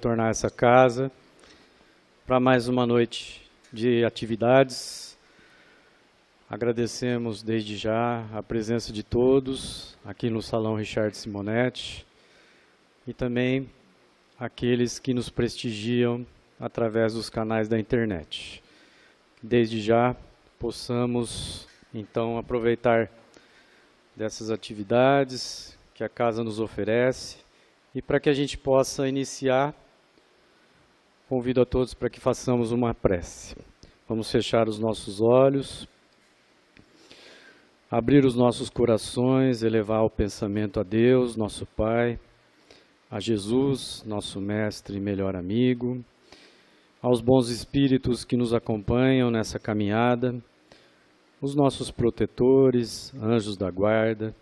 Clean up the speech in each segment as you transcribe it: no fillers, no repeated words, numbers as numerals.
retornar a essa casa para mais uma noite de atividades. Agradecemos desde já a presença de todos aqui no Salão Richard Simonetti e também aqueles que nos prestigiam através dos canais da internet. Desde já possamos então aproveitar dessas atividades que a casa nos oferece e para que a gente possa iniciar, convido a todos para que façamos uma prece. Vamos fechar os nossos olhos, abrir os nossos corações, elevar o pensamento a Deus, nosso Pai, a Jesus, nosso Mestre e melhor amigo, aos bons espíritos que nos acompanham nessa caminhada, os nossos protetores, anjos da guarda,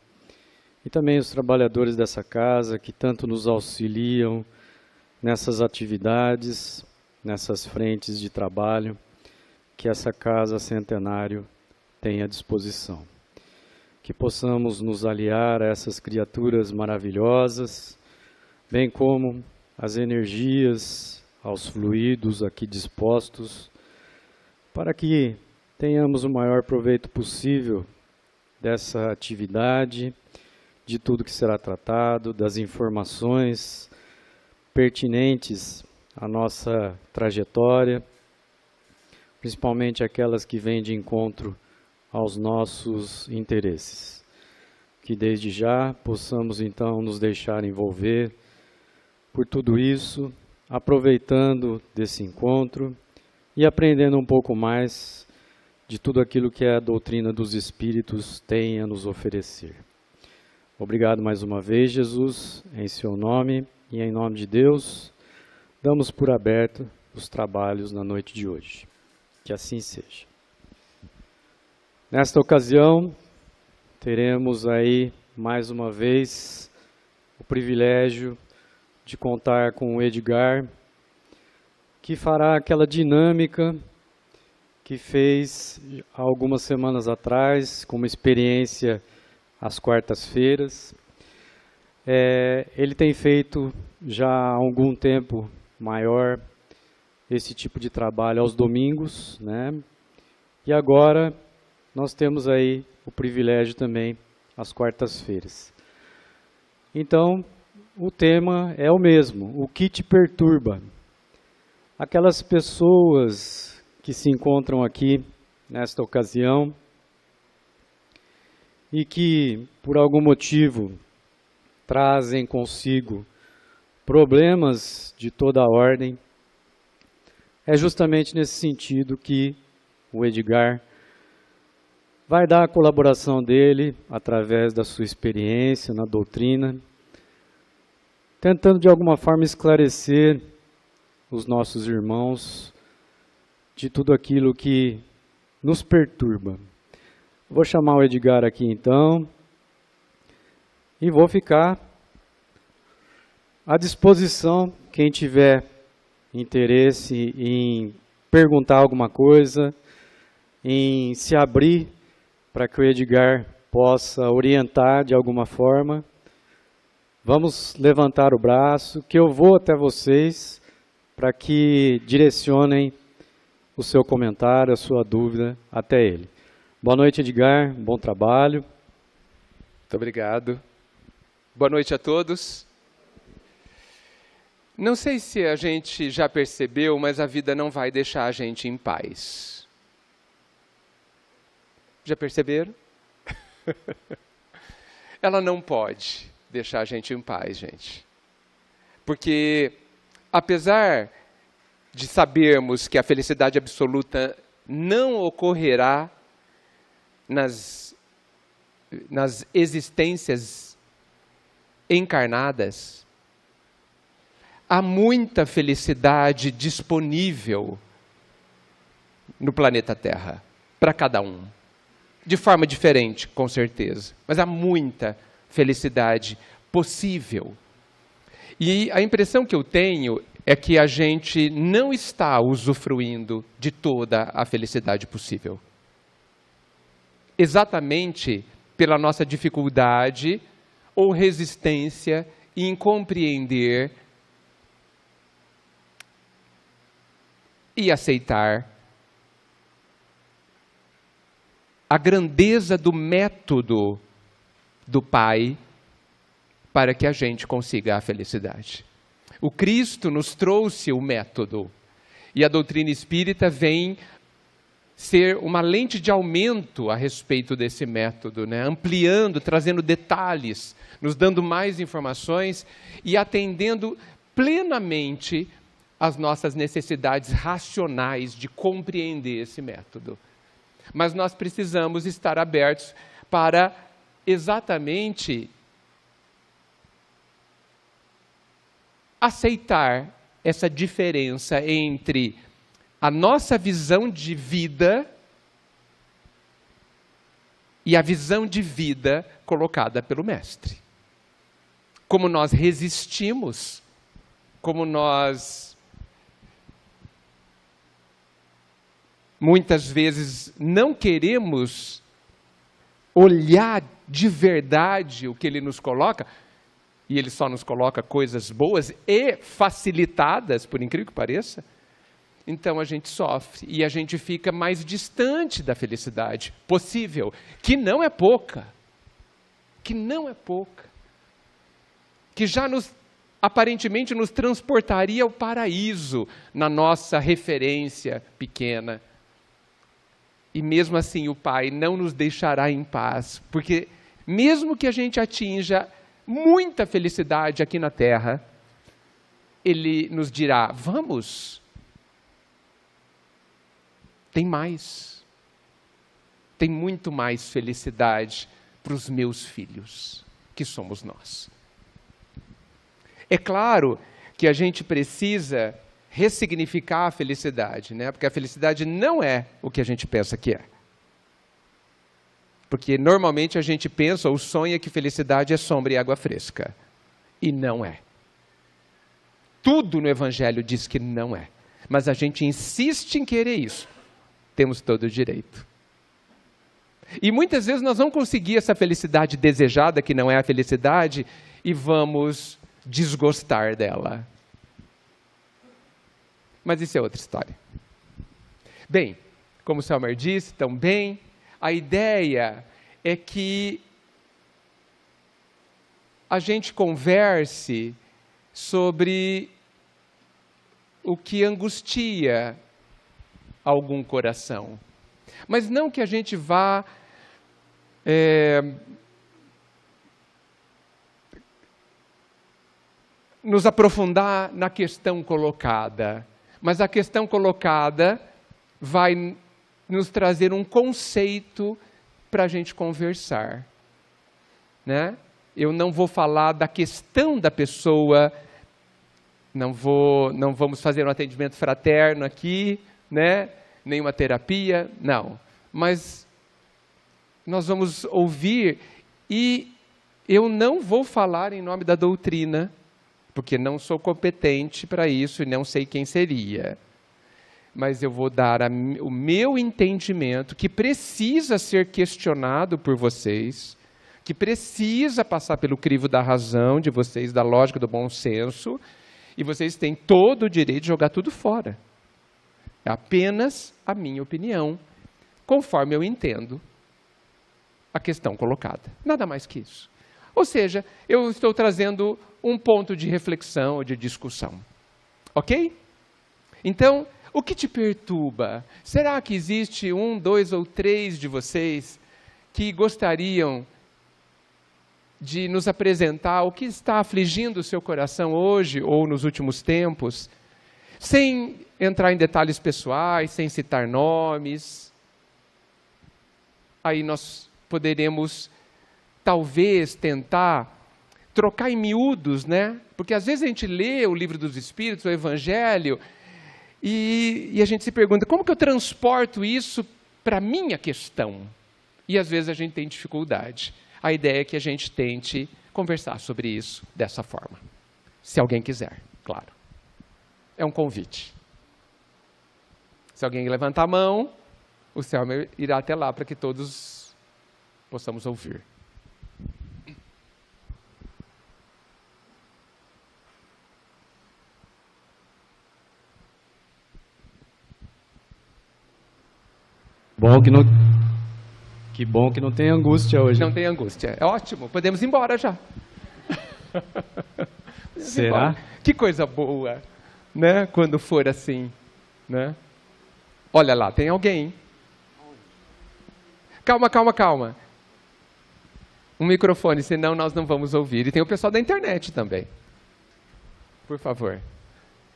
e também os trabalhadores dessa casa que tanto nos auxiliam nessas atividades, nessas frentes de trabalho que essa casa Centenário tem à disposição. Que possamos nos aliar a essas criaturas maravilhosas, bem como as energias, aos fluidos aqui dispostos, para que tenhamos o maior proveito possível dessa atividade, de tudo que será tratado, das informações pertinentes à nossa trajetória, principalmente aquelas que vêm de encontro aos nossos interesses. Que desde já possamos então nos deixar envolver por tudo isso, aproveitando desse encontro e aprendendo um pouco mais de tudo aquilo que a doutrina dos Espíritos tem a nos oferecer. Obrigado mais uma vez, Jesus, em seu nome e em nome de Deus, damos por aberto os trabalhos na noite de hoje. Que assim seja. Nesta ocasião, teremos aí mais uma vez o privilégio de contar com o Edgar, que fará aquela dinâmica que fez há algumas semanas atrás, como experiência às quartas-feiras. Ele tem feito já há algum tempo maior esse tipo de trabalho aos domingos, né? E agora nós temos aí o privilégio também às quartas-feiras. Então, o tema é o mesmo, o que te perturba? Aquelas pessoas que se encontram aqui nesta ocasião e que, por algum motivo, trazem consigo problemas de toda a ordem, é justamente nesse sentido que o Edgar vai dar a colaboração dele, através da sua experiência na doutrina, tentando de alguma forma esclarecer os nossos irmãos de tudo aquilo que nos perturba. Vou chamar o Edgar aqui então e vou ficar à disposição, quem tiver interesse em perguntar alguma coisa, em se abrir para que o Edgar possa orientar de alguma forma. Vamos levantar o braço, que eu vou até vocês para que direcionem o seu comentário, a sua dúvida até ele. Boa noite, Edgar. Bom trabalho. Muito obrigado. Boa noite a todos. Não sei se a gente já percebeu, mas a vida não vai deixar a gente em paz. Já perceberam? Ela não pode deixar a gente em paz, gente. Porque, apesar de sabermos que a felicidade absoluta não ocorrerá nas existências encarnadas, há muita felicidade disponível no planeta Terra, para cada um. De forma diferente, com certeza. Mas há muita felicidade possível. E a impressão que eu tenho é que a gente não está usufruindo de toda a felicidade possível. Exatamente pela nossa dificuldade ou resistência em compreender e aceitar a grandeza do método do Pai para que a gente consiga a felicidade. O Cristo nos trouxe o método, e a doutrina espírita vem ser uma lente de aumento a respeito desse método, né? Ampliando, trazendo detalhes, nos dando mais informações e atendendo plenamente às nossas necessidades racionais de compreender esse método. Mas nós precisamos estar abertos para exatamente aceitar essa diferença entre a nossa visão de vida e a visão de vida colocada pelo Mestre. Como nós resistimos, como nós muitas vezes não queremos olhar de verdade o que ele nos coloca, e ele só nos coloca coisas boas e facilitadas, por incrível que pareça, então a gente sofre e a gente fica mais distante da felicidade possível, que não é pouca, que já aparentemente nos transportaria ao paraíso na nossa referência pequena. E mesmo assim o Pai não nos deixará em paz, porque mesmo que a gente atinja muita felicidade aqui na Terra, Ele nos dirá, vamos, tem mais, tem muito mais felicidade para os meus filhos, que somos nós. É claro que a gente precisa ressignificar a felicidade, né? Porque a felicidade não é o que a gente pensa que é. Porque normalmente a gente pensa ou sonha que felicidade é sombra e água fresca. E não é. Tudo no Evangelho diz que não é. Mas a gente insiste em querer isso. Temos todo o direito. E muitas vezes nós vamos conseguir essa felicidade desejada, que não é a felicidade, e vamos desgostar dela. Mas isso é outra história. Bem, como o Selmer disse também, a ideia é que a gente converse sobre o que angustia algum coração. Mas não que a gente vá nos aprofundar na questão colocada. Mas a questão colocada vai nos trazer um conceito para a gente conversar, né? Eu não vou falar da questão da pessoa, não vamos fazer um atendimento fraterno aqui, né? Nenhuma terapia, não. Mas nós vamos ouvir e eu não vou falar em nome da doutrina, porque não sou competente para isso e não sei quem seria. Mas eu vou dar o meu entendimento, que precisa ser questionado por vocês, que precisa passar pelo crivo da razão de vocês, da lógica do bom senso, e vocês têm todo o direito de jogar tudo fora. É apenas a minha opinião, conforme eu entendo a questão colocada. Nada mais que isso. Ou seja, eu estou trazendo um ponto de reflexão, de discussão. Ok? Então, o que te perturba? Será que existe 1, 2 ou 3 de vocês que gostariam de nos apresentar o que está afligindo o seu coração hoje ou nos últimos tempos, sem entrar em detalhes pessoais, sem citar nomes? Aí nós poderemos, talvez, tentar trocar em miúdos, né? Porque às vezes a gente lê o livro dos Espíritos, o Evangelho, e a gente se pergunta, como que eu transporto isso para a minha questão? E às vezes a gente tem dificuldade. A ideia é que a gente tente conversar sobre isso dessa forma. Se alguém quiser, claro. É um convite. Se alguém levantar a mão, o Selmer irá até lá para que todos possamos ouvir. Que bom que não tem angústia hoje. Não tem angústia. É ótimo, podemos ir embora já. Será? Que coisa boa, né? Quando for assim, né? Olha lá, tem alguém. Calma, calma, calma. Um microfone, senão nós não vamos ouvir. E tem o pessoal da internet também. Por favor.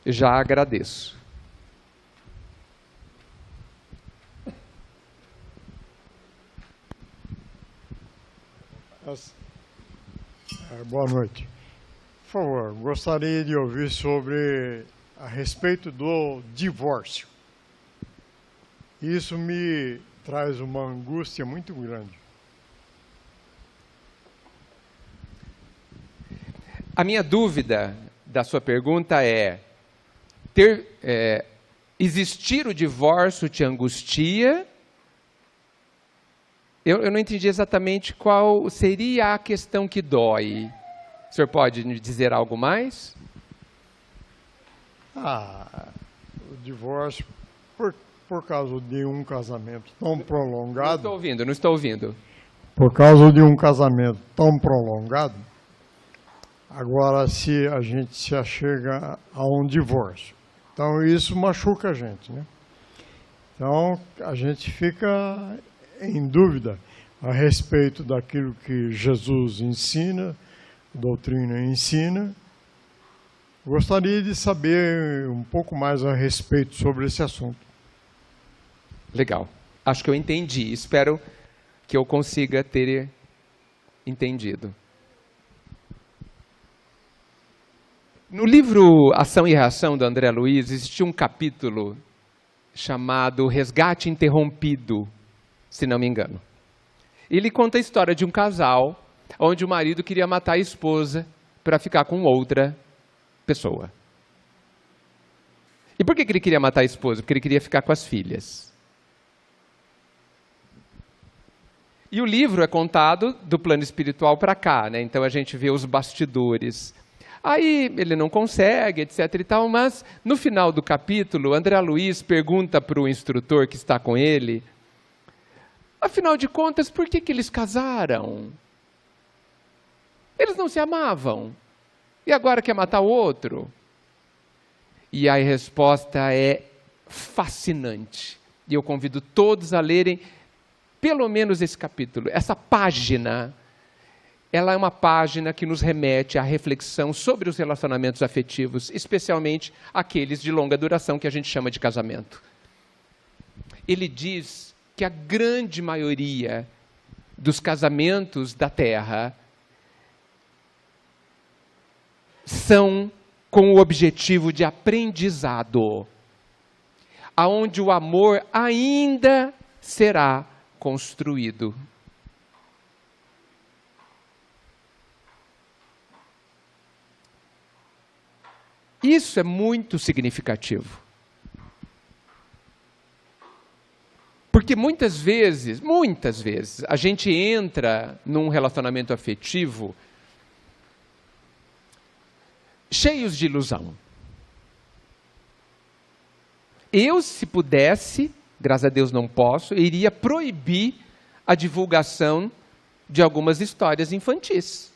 Já agradeço. Boa noite. Por favor, gostaria de ouvir a respeito do divórcio. Isso me traz uma angústia muito grande. A minha dúvida da sua pergunta é, existir o divórcio te angustia? Eu não entendi exatamente qual seria a questão que dói. O senhor pode me dizer algo mais? O divórcio, por causa de um casamento tão prolongado... Não estou ouvindo. Por causa de um casamento tão prolongado, agora se a gente se achega a um divórcio. Então isso machuca a gente, né? Então a gente fica em dúvida a respeito daquilo que Jesus ensina, a doutrina ensina. Gostaria de saber um pouco mais a respeito sobre esse assunto. Legal. Acho que eu entendi. Espero que eu consiga ter entendido. No livro Ação e Reação, do André Luiz, existe um capítulo chamado Resgate Interrompido, se não me engano. Ele conta a história de um casal onde o marido queria matar a esposa para ficar com outra pessoa. E por que ele queria matar a esposa? Porque ele queria ficar com as filhas. E o livro é contado do plano espiritual para cá, né? Então a gente vê os bastidores. Aí ele não consegue, etc. e tal, mas no final do capítulo, André Luiz pergunta para o instrutor que está com ele, afinal de contas, por que eles casaram? Eles não se amavam. E agora quer matar o outro? E a resposta é fascinante. E eu convido todos a lerem pelo menos esse capítulo. Essa página, ela é uma página que nos remete à reflexão sobre os relacionamentos afetivos, especialmente aqueles de longa duração que a gente chama de casamento. Ele diz que a grande maioria dos casamentos da Terra são com o objetivo de aprendizado, aonde o amor ainda será construído. Isso é muito significativo. Porque muitas vezes, a gente entra num relacionamento afetivo cheios de ilusão. Eu, se pudesse, graças a Deus não posso, iria proibir a divulgação de algumas histórias infantis.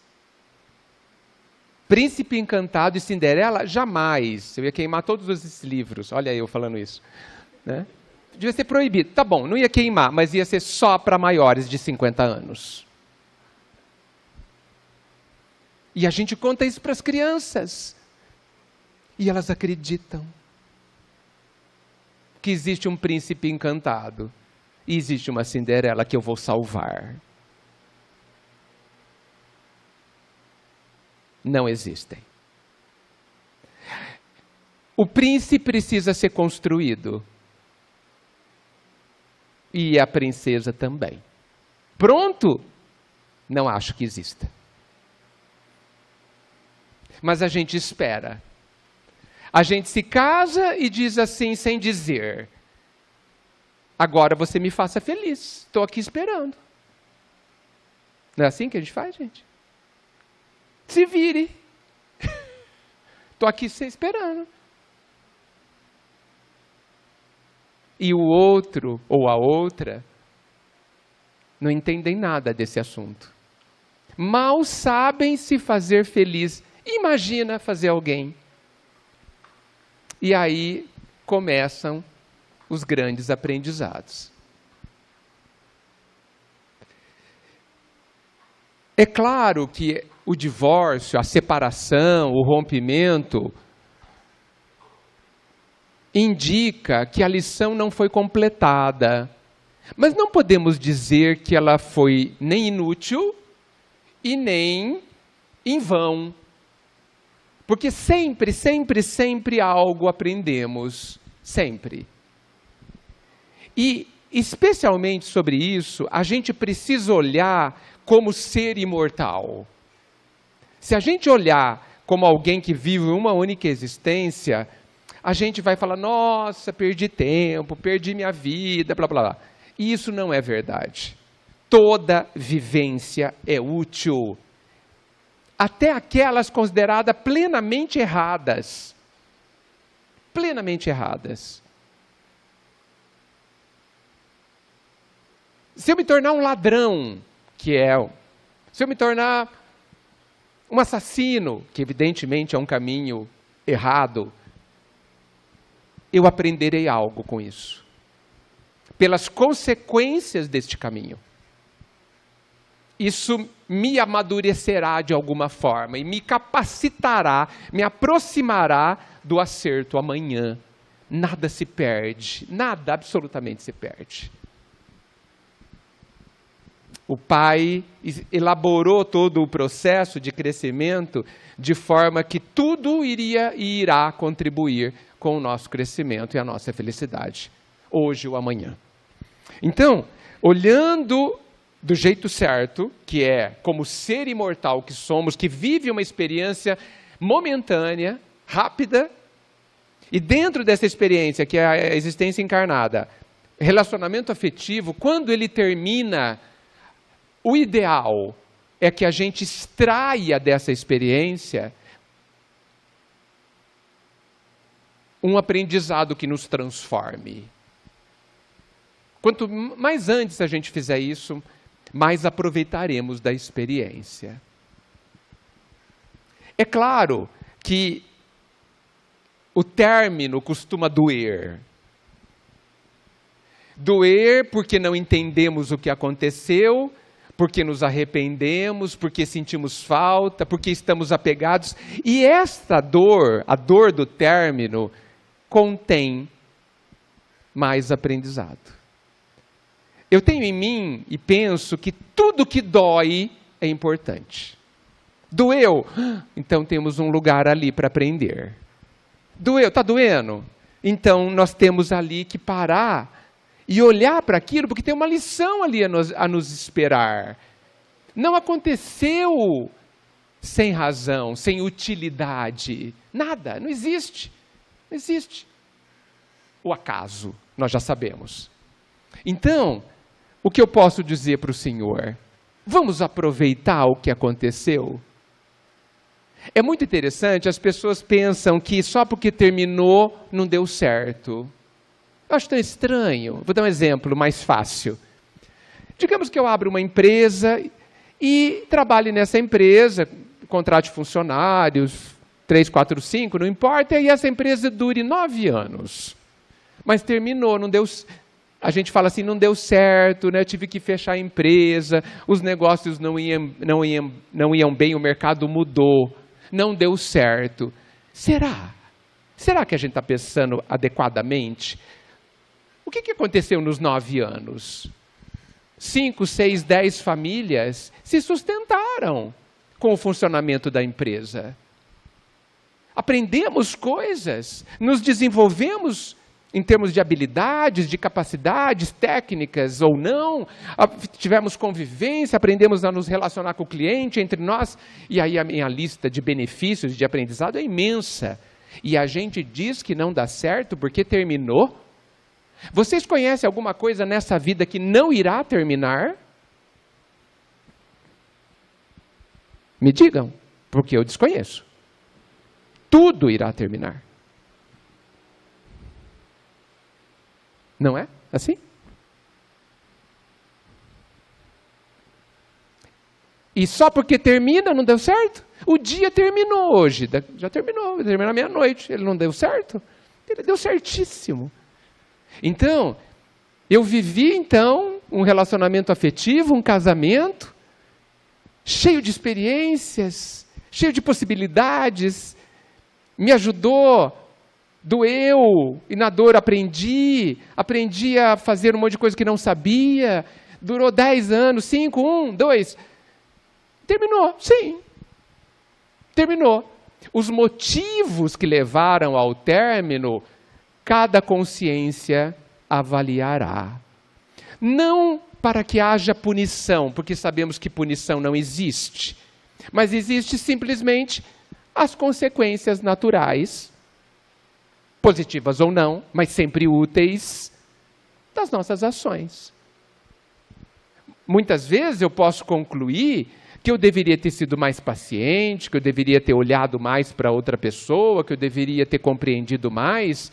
Príncipe Encantado e Cinderela, jamais. Eu ia queimar todos esses livros. Olha eu falando isso. Né? Devia ser proibido. Tá bom, não ia queimar, mas ia ser só para maiores de 50 anos. E a gente conta isso para as crianças. E elas acreditam que existe um príncipe encantado e existe uma Cinderela que eu vou salvar. Não existem. O príncipe precisa ser construído. E a princesa também. Pronto? Não acho que exista. Mas a gente espera. A gente se casa e diz assim, sem dizer: agora você me faça feliz. Estou aqui esperando. Não é assim que a gente faz, gente? Se vire. Estou aqui esperando. e o outro ou a outra não entendem nada desse assunto. Mal sabem se fazer feliz. Imagina fazer alguém. E aí começam os grandes aprendizados. É claro que o divórcio, a separação, o rompimento indica que a lição não foi completada. Mas não podemos dizer que ela foi nem inútil e nem em vão. Porque sempre, sempre, sempre algo aprendemos. Sempre. E, especialmente sobre isso, a gente precisa olhar como ser imortal. Se a gente olhar como alguém que vive uma única existência, a gente vai falar, nossa, perdi tempo, perdi minha vida, blá, blá, blá. E isso não é verdade. Toda vivência é útil. Até aquelas consideradas plenamente erradas. Plenamente erradas. Se eu me tornar um ladrão, se eu me tornar um assassino, que evidentemente é um caminho errado, eu aprenderei algo com isso. Pelas consequências deste caminho. Isso me amadurecerá de alguma forma e me capacitará, me aproximará do acerto amanhã. Nada se perde, nada absolutamente se perde. O Pai elaborou todo o processo de crescimento de forma que tudo iria e irá contribuir com o nosso crescimento e a nossa felicidade, hoje ou amanhã. Então, olhando do jeito certo, que é como ser imortal que somos, que vive uma experiência momentânea, rápida, e dentro dessa experiência, que é a existência encarnada, relacionamento afetivo, quando ele termina, o ideal é que a gente extraia dessa experiência um aprendizado que nos transforme. Quanto mais antes a gente fizer isso, mais aproveitaremos da experiência. É claro que o término costuma doer. Doer porque não entendemos o que aconteceu, porque nos arrependemos, porque sentimos falta, porque estamos apegados. E esta dor, a dor do término, contém mais aprendizado. Eu tenho em mim e penso que tudo que dói é importante. Doeu? Então temos um lugar ali para aprender. Doeu? Está doendo? Então nós temos ali que parar e olhar para aquilo, porque tem uma lição ali a nos esperar. Não aconteceu sem razão, sem utilidade. Nada, não existe. Não existe. O acaso, nós já sabemos. Então, o que eu posso dizer para o Senhor? Vamos aproveitar o que aconteceu? É muito interessante, as pessoas pensam que só porque terminou não deu certo. Eu acho tão estranho. Vou dar um exemplo mais fácil. Digamos que eu abro uma empresa e trabalhe nessa empresa, contrate funcionários, 3, 4, 5, não importa, e essa empresa dure 9 anos. Mas terminou, não deu. A gente fala assim, não deu certo, né? Eu tive que fechar a empresa, os negócios não iam bem, o mercado mudou, não deu certo. Será? Será que a gente está pensando adequadamente? O que aconteceu nos 9 anos? 5, 6, 10 famílias se sustentaram com o funcionamento da empresa. Aprendemos coisas, nos desenvolvemos em termos de habilidades, de capacidades técnicas ou não, tivemos convivência, aprendemos a nos relacionar com o cliente, entre nós, e aí a minha lista de benefícios de aprendizado é imensa. E a gente diz que não dá certo porque terminou. Vocês conhecem alguma coisa nessa vida que não irá terminar? Me digam, porque eu desconheço. Tudo irá terminar. Não é assim? E só porque termina não deu certo? O dia terminou hoje, já terminou, vai terminar meia-noite. Ele não deu certo? Ele deu certíssimo. Então, eu vivi então um relacionamento afetivo, um casamento, cheio de experiências, cheio de possibilidades, me ajudou, doeu, e na dor aprendi a fazer um monte de coisa que não sabia, durou 10 anos, 5, 1, 2, terminou, sim, terminou. Os motivos que levaram ao término, cada consciência avaliará. Não para que haja punição, porque sabemos que punição não existe, mas existe simplesmente as consequências naturais, positivas ou não, mas sempre úteis, das nossas ações. Muitas vezes eu posso concluir que eu deveria ter sido mais paciente, que eu deveria ter olhado mais para outra pessoa, que eu deveria ter compreendido mais.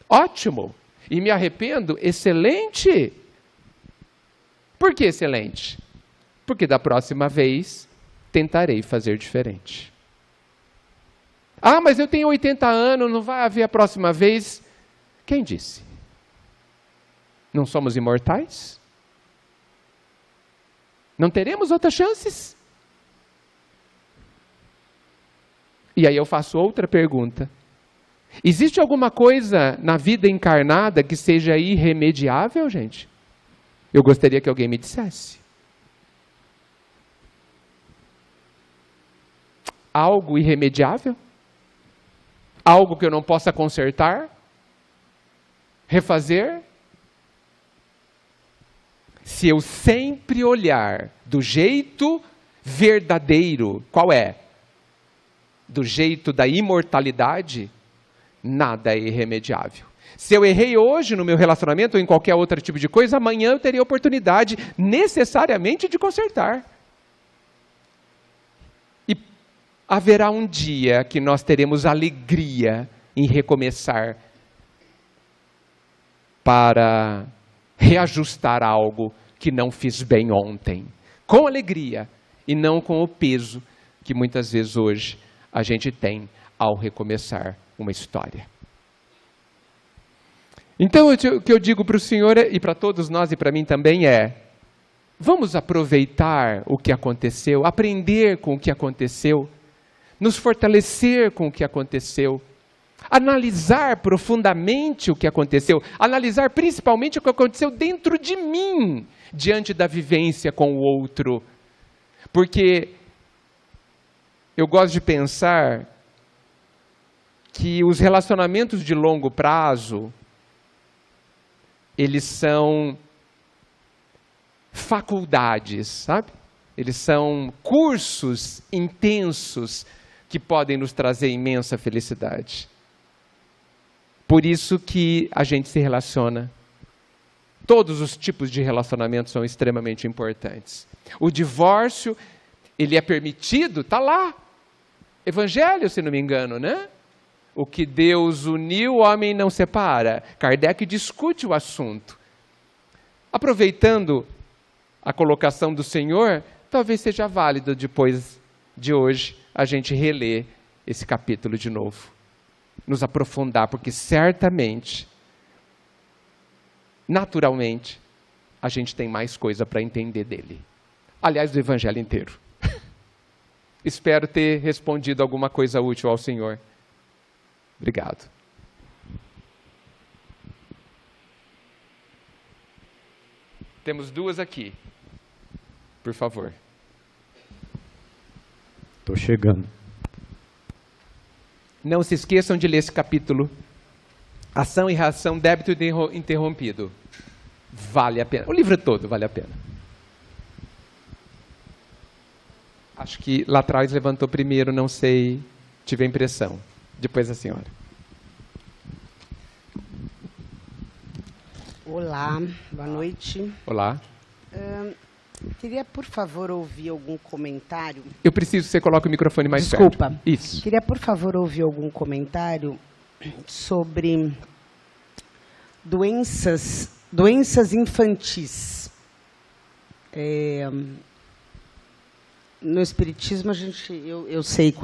Ótimo! E me arrependo? Excelente! Por que excelente? Porque da próxima vez tentarei fazer diferente. Ah, mas eu tenho 80 anos, não vai haver a próxima vez. Quem disse? Não somos imortais? Não teremos outras chances? E aí eu faço outra pergunta. Existe alguma coisa na vida encarnada que seja irremediável, gente? Eu gostaria que alguém me dissesse. Algo irremediável? Algo que eu não possa consertar? Refazer? Se eu sempre olhar do jeito verdadeiro, qual é? Do jeito da imortalidade, nada é irremediável. Se eu errei hoje no meu relacionamento ou em qualquer outro tipo de coisa, amanhã eu teria oportunidade necessariamente de consertar. E haverá um dia que nós teremos alegria em recomeçar para reajustar algo que não fiz bem ontem. Com alegria e não com o peso que muitas vezes hoje a gente tem ao recomeçar uma história. Então, o que eu digo para o Senhor e para todos nós e para mim também é: vamos aproveitar o que aconteceu, aprender com o que aconteceu, nos fortalecer com o que aconteceu, analisar profundamente o que aconteceu, analisar principalmente o que aconteceu dentro de mim, diante da vivência com o outro. Porque eu gosto de pensar que os relacionamentos de longo prazo, eles são faculdades, sabe? Eles são cursos intensos que podem nos trazer imensa felicidade. Por isso que a gente se relaciona. Todos os tipos de relacionamentos são extremamente importantes. O divórcio, ele é permitido, está lá. Evangelho, se não me engano, né? O que Deus uniu, o homem não separa. Kardec discute o assunto. Aproveitando a colocação do Senhor, talvez seja válido depois de hoje a gente reler esse capítulo de novo. Nos aprofundar, porque certamente, naturalmente, a gente tem mais coisa para entender dele. Aliás, do Evangelho inteiro. Espero ter respondido alguma coisa útil ao Senhor. Obrigado. Temos duas aqui. Por favor. Estou chegando. Não se esqueçam de ler esse capítulo. Ação e reação, débito interrompido. Vale a pena. O livro todo vale a pena. Acho que lá atrás levantou primeiro, não sei, tive a impressão. Depois a senhora. Olá, boa noite. Olá. Queria, por favor, ouvir algum comentário. Eu preciso que você coloque o microfone mais perto. Desculpa. Isso. Queria, por favor, ouvir algum comentário sobre doenças infantis. No Espiritismo, eu sei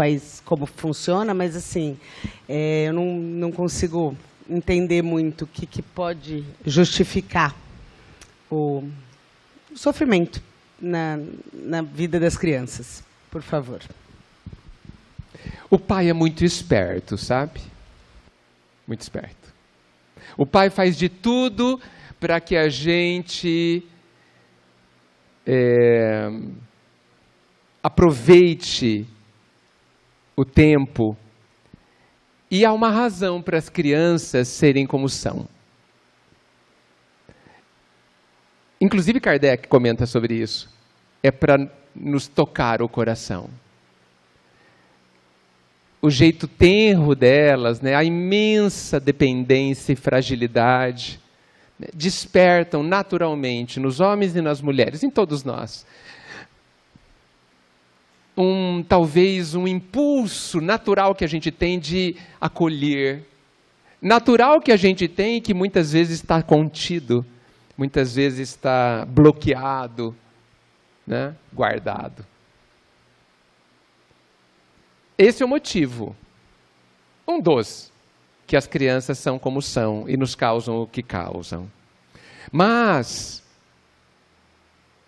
como funciona, mas assim, eu não consigo entender muito o que pode justificar o sofrimento na vida das crianças. Por favor. O pai é muito esperto, sabe? Muito esperto. O pai faz de tudo para que a gente aproveite o tempo. E há uma razão para as crianças serem como são. Inclusive Kardec comenta sobre isso. É para nos tocar o coração. O jeito tenro delas, né, a imensa dependência e fragilidade, né, despertam naturalmente nos homens e nas mulheres, em todos nós, talvez um impulso natural que a gente tem de acolher, natural que a gente tem e que muitas vezes está contido, muitas vezes está bloqueado, né, guardado. Esse é o motivo, um dos, que as crianças são como são e nos causam o que causam. Mas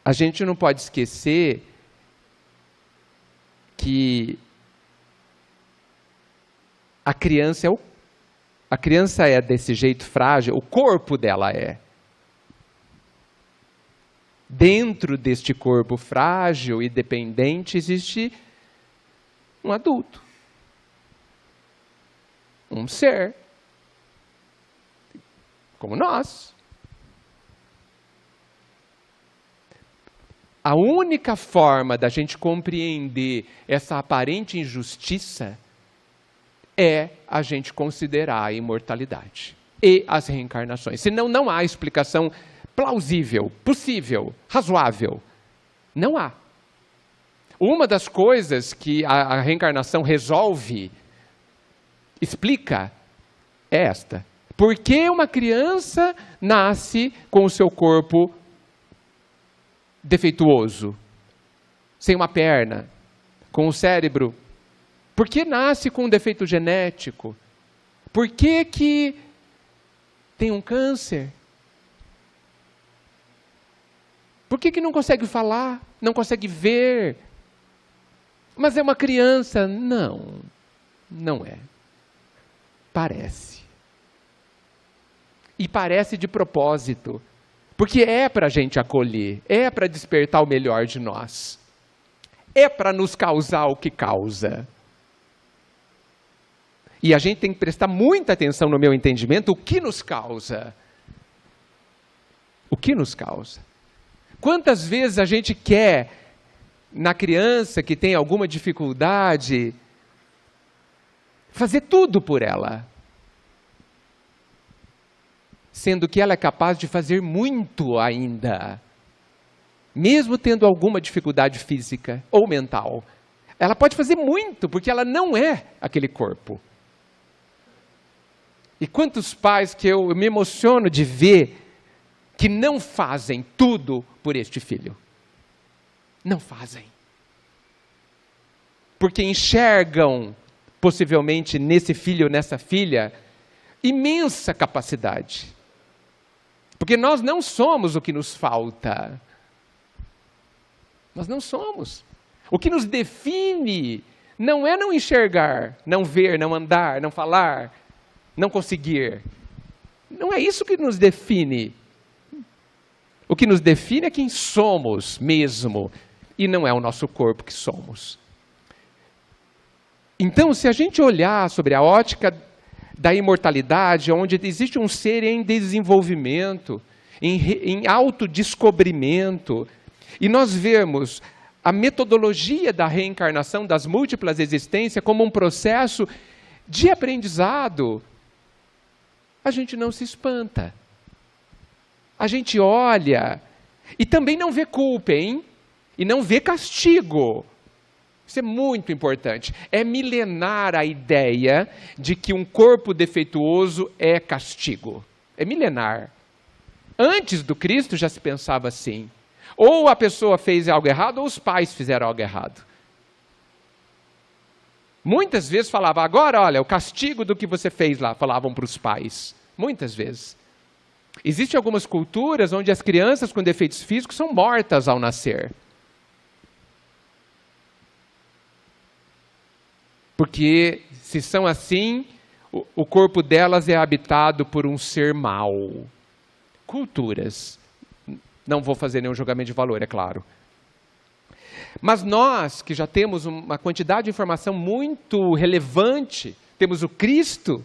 a gente não pode esquecer que a criança é desse jeito frágil, o corpo dela é. Dentro deste corpo frágil e dependente existe um adulto, um ser, como nós. A única forma da gente compreender essa aparente injustiça é a gente considerar a imortalidade e as reencarnações. Senão não há explicação plausível, possível, razoável. Não há. Uma das coisas que a reencarnação resolve, explica, é esta. Por que uma criança nasce com o seu corpo defeituoso, sem uma perna, com o cérebro? Por que nasce com um defeito genético? Por que tem um câncer? Por que não consegue falar, não consegue ver? Mas é uma criança. Não, não é. Parece. E parece de propósito. Porque é para a gente acolher, é para despertar o melhor de nós. É para nos causar o que causa. E a gente tem que prestar muita atenção, no meu entendimento, o que nos causa. O que nos causa. Quantas vezes a gente quer, na criança que tem alguma dificuldade, fazer tudo por ela, sendo que ela é capaz de fazer muito ainda, mesmo tendo alguma dificuldade física ou mental. Ela pode fazer muito, porque ela não é aquele corpo. E quantos pais que eu me emociono de ver que não fazem tudo por este filho. Não fazem. Porque enxergam, possivelmente, nesse filho ou nessa filha, imensa capacidade. Porque nós não somos o que nos falta. Nós não somos. O que nos define não é não enxergar, não ver, não andar, não falar, não conseguir. Não é isso que nos define. O que nos define é quem somos mesmo, e não é o nosso corpo que somos. Então, se a gente olhar sobre a ótica da imortalidade, onde existe um ser em desenvolvimento, em autodescobrimento, e nós vemos a metodologia da reencarnação, das múltiplas existências, como um processo de aprendizado, a gente não se espanta. A gente olha e também não vê culpa, hein? E não vê castigo. Isso é muito importante. É milenar a ideia de que um corpo defeituoso é castigo. É milenar. Antes do Cristo já se pensava assim. Ou a pessoa fez algo errado, ou os pais fizeram algo errado. Muitas vezes falava, agora olha, o castigo do que você fez lá, falavam para os pais. Muitas vezes. Existem algumas culturas onde as crianças com defeitos físicos são mortas ao nascer. Porque se são assim, o corpo delas é habitado por um ser mau. Culturas. Não vou fazer nenhum julgamento de valor, é claro. Mas nós, que já temos uma quantidade de informação muito relevante, temos o Cristo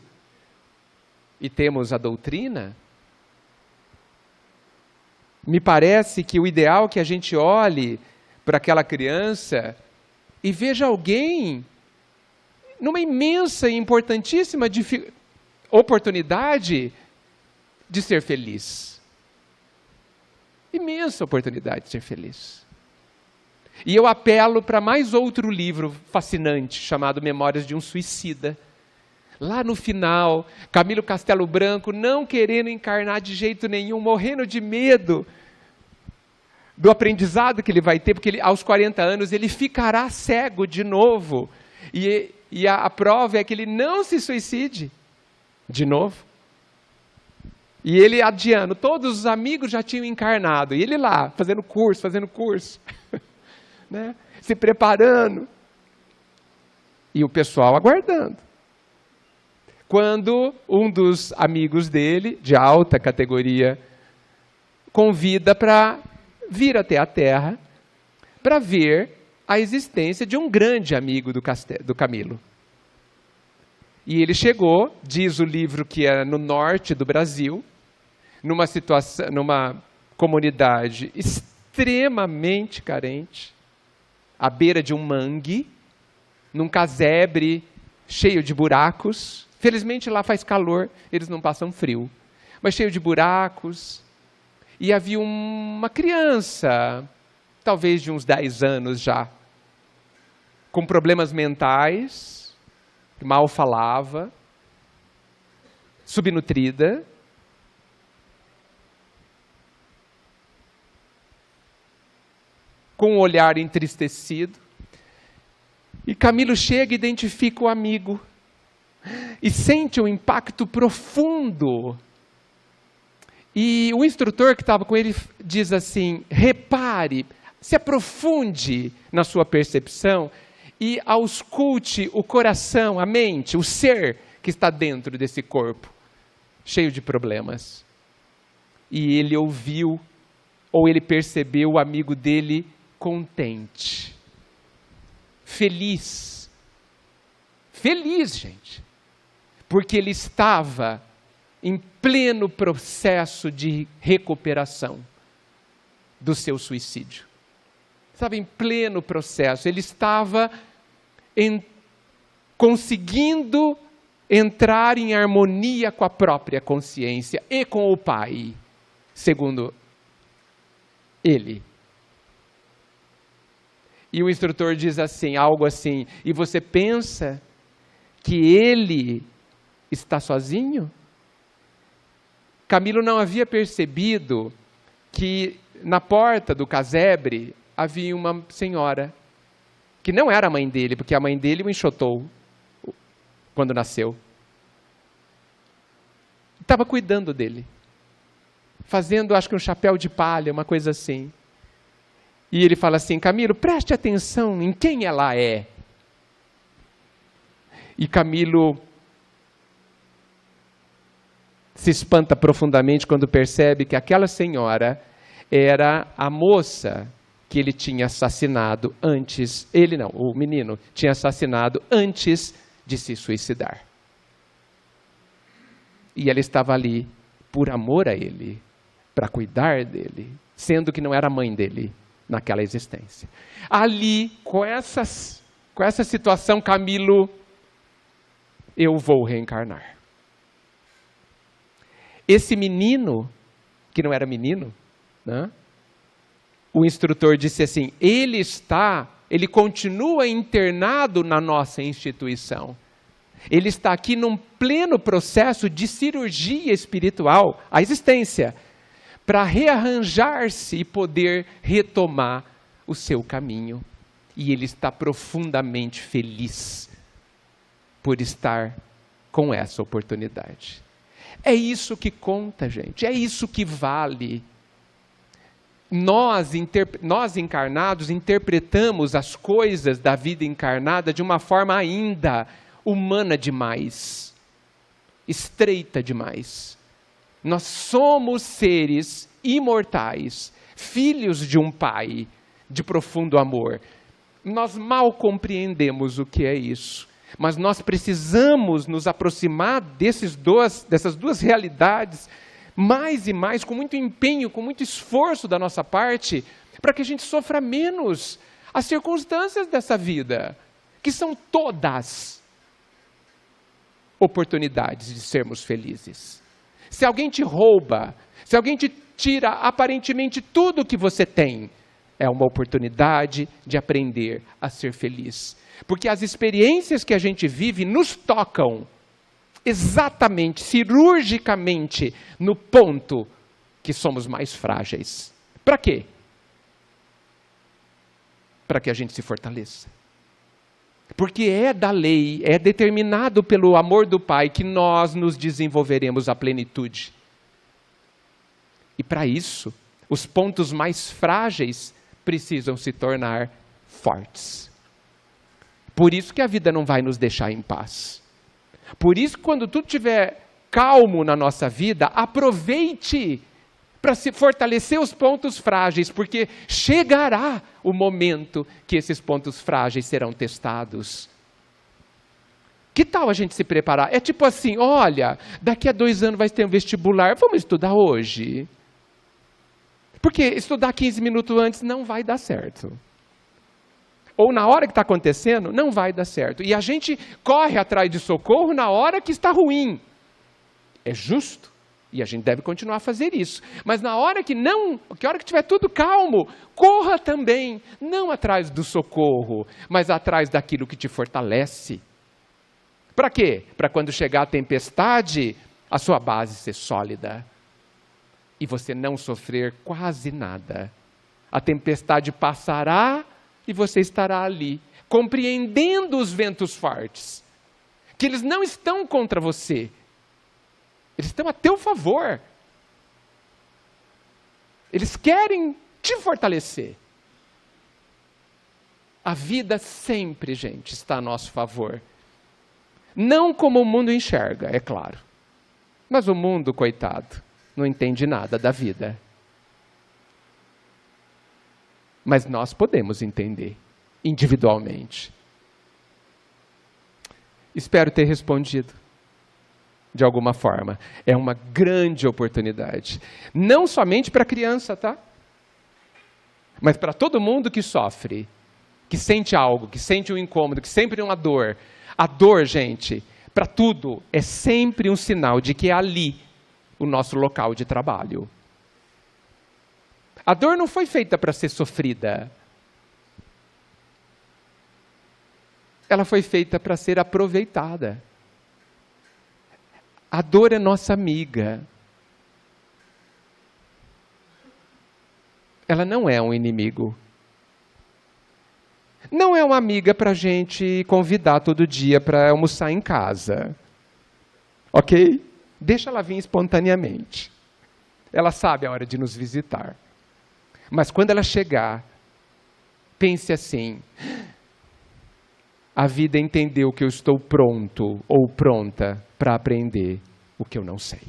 e temos a doutrina, me parece que o ideal é que a gente olhe para aquela criança e veja alguém numa imensa e importantíssima oportunidade de ser feliz. Imensa oportunidade de ser feliz. E eu apelo para mais outro livro fascinante, chamado Memórias de um Suicida. Lá no final, Camilo Castelo Branco, não querendo encarnar de jeito nenhum, morrendo de medo do aprendizado que ele vai ter, porque aos 40 anos ele ficará cego de novo. E a prova é que ele não se suicide de novo. E ele adiando, todos os amigos já tinham encarnado, e ele lá, fazendo curso, né? Se preparando. E o pessoal aguardando. Quando um dos amigos dele, de alta categoria, convida para vir até a Terra, para ver a existência de um grande amigo do Camilo. E ele chegou, diz o livro que é no norte do Brasil, numa comunidade extremamente carente, à beira de um mangue, num casebre cheio de buracos. Felizmente lá faz calor, eles não passam frio, mas cheio de buracos. E havia uma criança, talvez de uns 10 anos já, com problemas mentais, que mal falava, subnutrida. Com um olhar entristecido. E Camilo chega e identifica o amigo. E sente um impacto profundo. E o instrutor que estava com ele diz assim, repare, se aprofunde na sua percepção e ausculte o coração, a mente, o ser que está dentro desse corpo, cheio de problemas. E ele ouviu, ou ele percebeu o amigo dele contente, feliz, gente, porque ele estava em pleno processo de recuperação do seu suicídio. Estava em pleno processo, ele estava conseguindo entrar em harmonia com a própria consciência e com o Pai, segundo ele. E o instrutor diz assim, algo assim, e você pensa que ele está sozinho? Camilo não havia percebido que na porta do casebre havia uma senhora, que não era a mãe dele, porque a mãe dele o enxotou quando nasceu. Estava cuidando dele, fazendo, acho que um chapéu de palha, uma coisa assim. E ele fala assim, Camilo, preste atenção em quem ela é. E Camilo se espanta profundamente quando percebe que aquela senhora era a moça que ele tinha assassinado antes, ele não, o menino tinha assassinado antes de se suicidar. E ela estava ali por amor a ele, para cuidar dele, sendo que não era a mãe dele naquela existência. Ali, com essa situação, Camilo, eu vou reencarnar. Esse menino, que não era menino, né? O instrutor disse assim, ele continua internado na nossa instituição. Ele está aqui num pleno processo de cirurgia espiritual, a existência, para rearranjar-se e poder retomar o seu caminho. E ele está profundamente feliz por estar com essa oportunidade. É isso que conta, gente. É isso que vale. Nós encarnados interpretamos as coisas da vida encarnada de uma forma ainda humana demais, estreita demais. Nós somos seres imortais, filhos de um Pai de profundo amor. Nós mal compreendemos o que é isso, mas nós precisamos nos aproximar dessas duas realidades mais e mais, com muito empenho, com muito esforço da nossa parte, para que a gente sofra menos as circunstâncias dessa vida, que são todas oportunidades de sermos felizes. Se alguém te rouba, se alguém te tira aparentemente tudo que você tem, é uma oportunidade de aprender a ser feliz. Porque as experiências que a gente vive nos tocam exatamente, cirurgicamente, no ponto que somos mais frágeis. Para quê? Para que a gente se fortaleça. Porque é da lei, é determinado pelo amor do Pai que nós nos desenvolveremos à plenitude. E para isso, os pontos mais frágeis precisam se tornar fortes. Por isso que a vida não vai nos deixar em paz. Por isso, quando tudo estiver calmo na nossa vida, aproveite para se fortalecer os pontos frágeis, porque chegará o momento que esses pontos frágeis serão testados. Que tal a gente se preparar? É tipo assim, olha, daqui a 2 anos vai ter um vestibular, vamos estudar hoje. Porque estudar 15 minutos antes não vai dar certo. Ou na hora que está acontecendo, não vai dar certo. E a gente corre atrás de socorro na hora que está ruim. É justo. E a gente deve continuar a fazer isso. Mas na hora que estiver tudo calmo, corra também. Não atrás do socorro, mas atrás daquilo que te fortalece. Para quê? Para quando chegar a tempestade, a sua base ser sólida. E você não sofrer quase nada. A tempestade passará e você estará ali, compreendendo os ventos fortes. Que eles não estão contra você. Eles estão a teu favor. Eles querem te fortalecer. A vida sempre, gente, está a nosso favor. Não como o mundo enxerga, é claro. Mas o mundo, coitado, não entende nada da vida. Mas nós podemos entender, individualmente. Espero ter respondido. De alguma forma. É uma grande oportunidade. Não somente para a criança, tá? Mas para todo mundo que sofre, que sente algo, que sente um incômodo, que sempre uma dor. A dor, gente, para tudo, é sempre um sinal de que é ali o nosso local de trabalho. A dor não foi feita para ser sofrida. Ela foi feita para ser aproveitada. A dor é nossa amiga. Ela não é um inimigo. Não é uma amiga para a gente convidar todo dia para almoçar em casa. Ok? Deixa ela vir espontaneamente. Ela sabe a hora de nos visitar. Mas quando ela chegar, pense assim: a vida entendeu que eu estou pronto ou pronta para aprender o que eu não sei.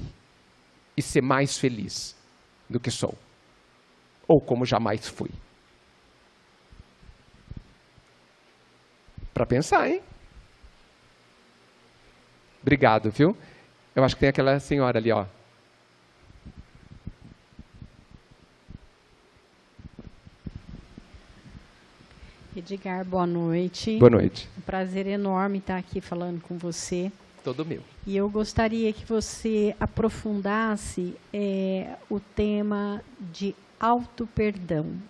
E ser mais feliz do que sou. Ou como jamais fui. Para pensar, hein? Obrigado, viu? Eu acho que tem aquela senhora ali, ó. Edgar, boa noite. Boa noite. Um prazer enorme estar aqui falando com você. Todo meu. E eu gostaria que você aprofundasse o tema de auto-perdão.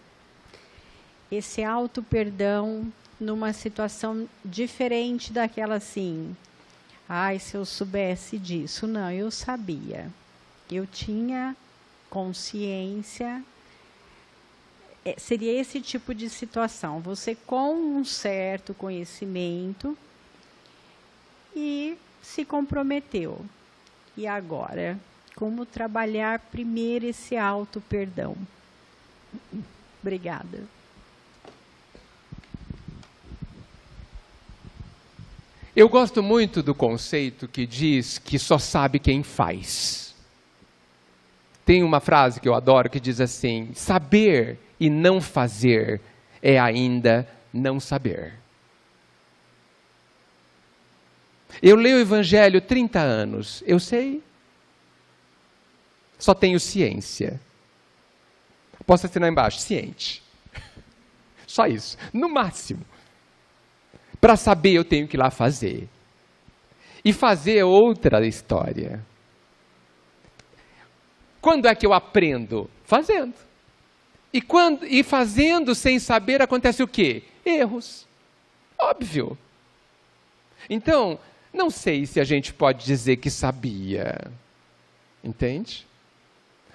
Esse auto-perdão numa situação diferente daquela assim, ai, se eu soubesse disso. Não, eu sabia. Eu tinha consciência. Seria esse tipo de situação. Você com um certo conhecimento e se comprometeu. E agora? Como trabalhar primeiro esse auto-perdão? Obrigada. Eu gosto muito do conceito que diz que só sabe quem faz. Tem uma frase que eu adoro que diz assim: saber e não fazer é ainda não saber. Eu leio o Evangelho 30 anos, eu sei, só tenho ciência. Posso assinar embaixo, ciente. Só isso, no máximo. Para saber, eu tenho que ir lá fazer. E fazer é outra história. Quando é que eu aprendo? Fazendo. E fazendo sem saber, acontece o quê? Erros. Óbvio. Então, não sei se a gente pode dizer que sabia. Entende?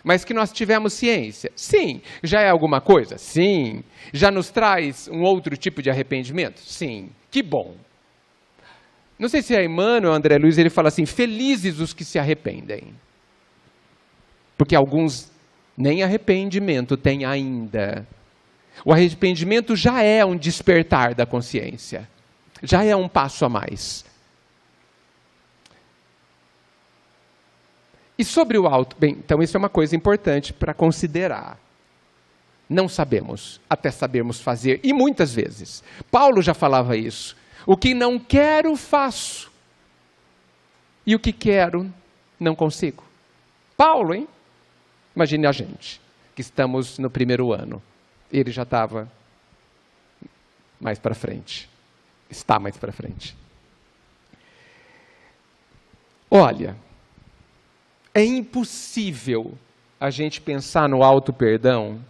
Mas que nós tivemos ciência. Sim. Já é alguma coisa? Sim. Já nos traz um outro tipo de arrependimento? Sim. Que bom. Não sei se é Emmanuel ou André Luiz, ele fala assim: felizes os que se arrependem. Porque alguns nem arrependimento têm ainda. O arrependimento já é um despertar da consciência. Já é um passo a mais. E sobre o auto... Bem, então isso é uma coisa importante para considerar. Não sabemos, até sabermos fazer. E muitas vezes. Paulo já falava isso. O que não quero, faço. E o que quero, não consigo. Paulo, hein? Imagine a gente, que estamos no primeiro ano. Ele já estava mais para frente. Está mais para frente. Olha, é impossível a gente pensar no auto-perdão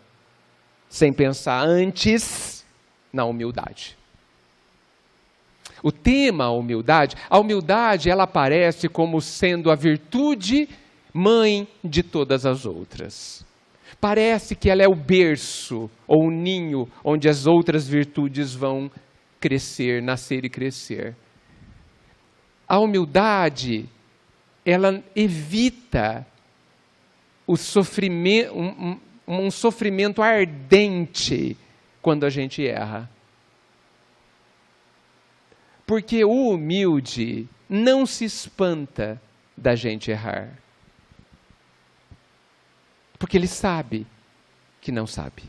sem pensar antes na humildade. O tema a humildade ela aparece como sendo a virtude mãe de todas as outras. Parece que ela é o berço ou o ninho onde as outras virtudes vão crescer, nascer e crescer. A humildade, ela evita o sofrimento, um sofrimento ardente quando a gente erra. Porque o humilde não se espanta da gente errar. Porque ele sabe que não sabe.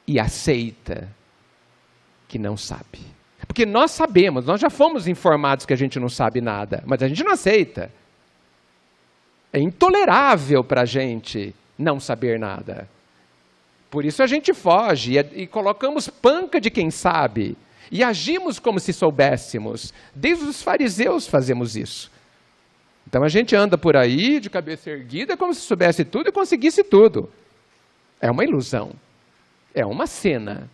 E aceita que não sabe. Porque nós sabemos, nós já fomos informados que a gente não sabe nada, mas a gente não aceita. É intolerável para a gente não saber nada. Por isso a gente foge e colocamos panca de quem sabe. E agimos como se soubéssemos. Desde os fariseus fazemos isso. Então a gente anda por aí de cabeça erguida como se soubesse tudo e conseguisse tudo. É uma ilusão. É uma cena.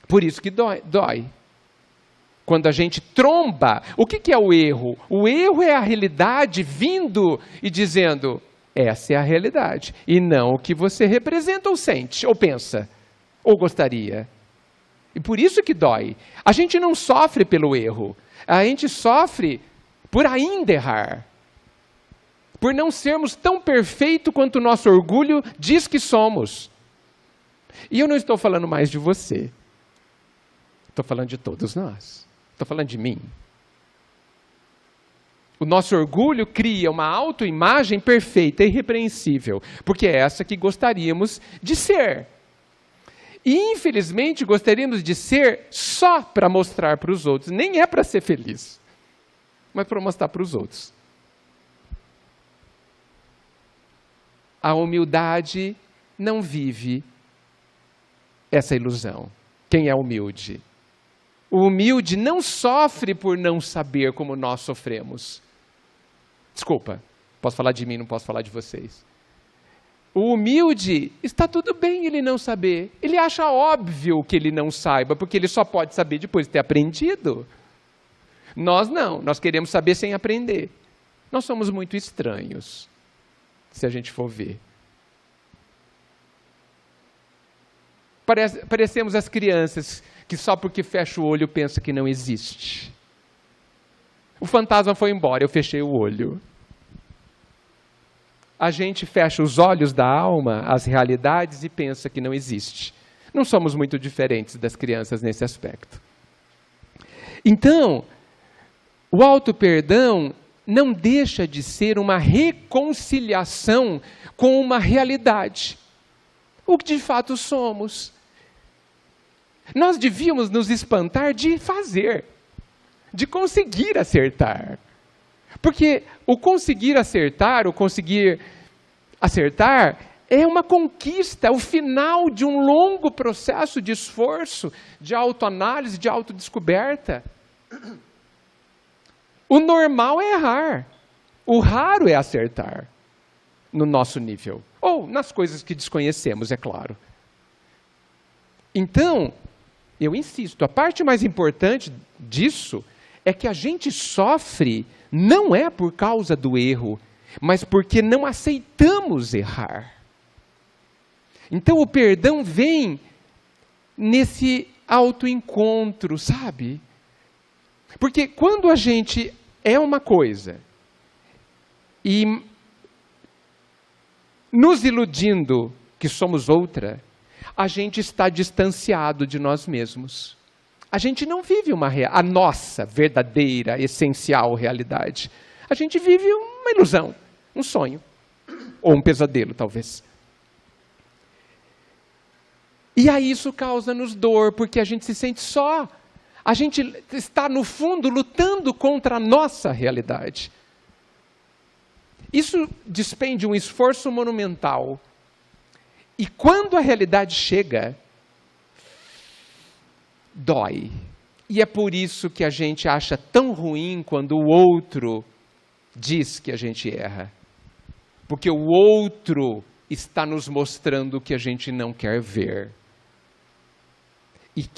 Por isso que dói. Quando a gente tromba, o que é o erro? O erro é a realidade vindo e dizendo, essa é a realidade. E não o que você representa ou sente, ou pensa, ou gostaria. E por isso que dói. A gente não sofre pelo erro. A gente sofre por ainda errar. Por não sermos tão perfeitos quanto o nosso orgulho diz que somos. E eu não estou falando mais de você. Estou falando de todos nós. Estou falando de mim. O nosso orgulho cria uma autoimagem perfeita e irrepreensível, porque é essa que gostaríamos de ser. E, infelizmente, gostaríamos de ser só para mostrar para os outros. Nem é para ser feliz, mas para mostrar para os outros. A humildade não vive essa ilusão. Quem é humilde? O humilde não sofre por não saber como nós sofremos. Desculpa, posso falar de mim, não posso falar de vocês. O humilde, está tudo bem ele não saber. Ele acha óbvio que ele não saiba, porque ele só pode saber depois de ter aprendido. Nós não, nós queremos saber sem aprender. Nós somos muito estranhos, se a gente for ver. Parecemos as crianças que só porque fecha o olho pensa que não existe. O fantasma foi embora, eu fechei o olho. A gente fecha os olhos da alma às realidades e pensa que não existe. Não somos muito diferentes das crianças nesse aspecto. Então, o auto-perdão não deixa de ser uma reconciliação com uma realidade. O que de fato somos. Nós devíamos nos espantar de fazer, de conseguir acertar. Porque o conseguir acertar é uma conquista, é o final de um longo processo de esforço, de autoanálise, de autodescoberta. O normal é errar, o raro é acertar, no nosso nível. Ou nas coisas que desconhecemos, é claro. Então, eu insisto, a parte mais importante disso é que a gente sofre não é por causa do erro, mas porque não aceitamos errar. Então o perdão vem nesse autoencontro, sabe? Porque quando a gente é uma coisa e nos iludindo que somos outra, a gente está distanciado de nós mesmos. A gente não vive a nossa verdadeira, essencial realidade. A gente vive uma ilusão, um sonho, ou um pesadelo, talvez. E aí isso causa-nos dor, porque a gente se sente só. A gente está, no fundo, lutando contra a nossa realidade. Isso despende um esforço monumental. E quando a realidade chega, dói. E é por isso que a gente acha tão ruim quando o outro diz que a gente erra. Porque o outro está nos mostrando o que a gente não quer ver. E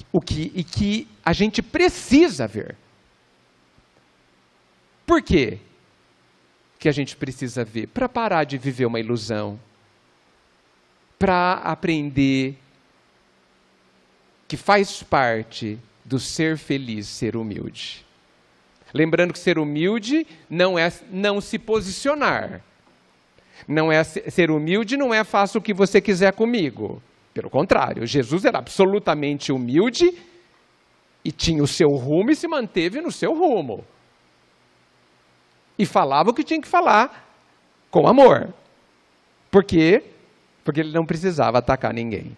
que a gente precisa ver. Por quê que a gente precisa ver? Para parar de viver uma ilusão. Para aprender que faz parte do ser feliz, ser humilde. Lembrando que ser humilde não é não se posicionar. Ser humilde não é faça o que você quiser comigo. Pelo contrário, Jesus era absolutamente humilde e tinha o seu rumo e se manteve no seu rumo. E falava o que tinha que falar com amor. Por quê? Porque ele não precisava atacar ninguém.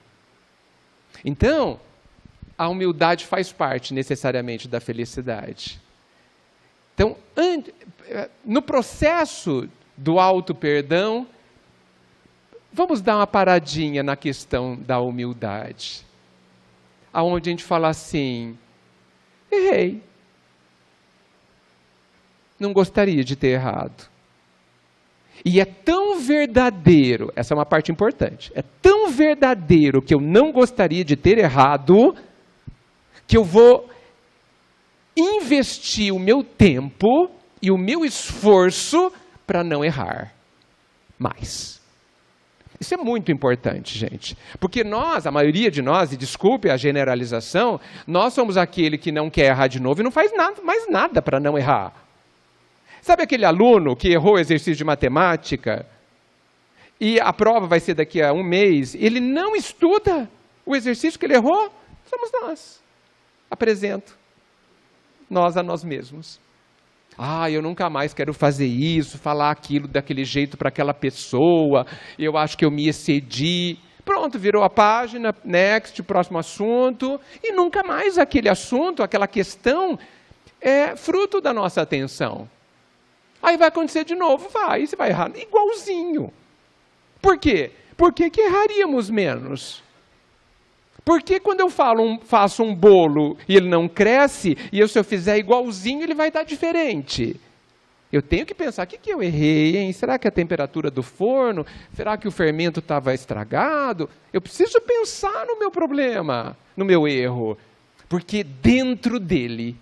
Então, a humildade faz parte necessariamente da felicidade. Então, no processo do auto-perdão, vamos dar uma paradinha na questão da humildade. Aonde a gente fala assim, errei. Não gostaria de ter errado. E é tão verdadeiro, essa é uma parte importante, é tão verdadeiro que eu não gostaria de ter errado, que eu vou investir o meu tempo e o meu esforço para não errar mais. Isso é muito importante, gente. Porque nós, a maioria de nós, e desculpe a generalização, nós somos aquele que não quer errar de novo e não faz mais nada para não errar. Sabe aquele aluno que errou o exercício de matemática e a prova vai ser daqui a um mês, ele não estuda o exercício que ele errou? Somos nós. Apresento. Nós a nós mesmos. Eu nunca mais quero fazer isso, falar aquilo daquele jeito para aquela pessoa, eu acho que eu me excedi. Pronto, virou a página, next, próximo assunto, e nunca mais aquele assunto, aquela questão é fruto da nossa atenção. Aí vai acontecer de novo, você vai errar igualzinho. Por quê? Por que erraríamos menos? Porque quando eu faço um bolo e ele não cresce, e se eu fizer igualzinho, ele vai dar diferente. Eu tenho que pensar, o que eu errei, hein? Será que a temperatura do forno? Será que o fermento estava estragado? Eu preciso pensar no meu problema, no meu erro. Porque dentro dele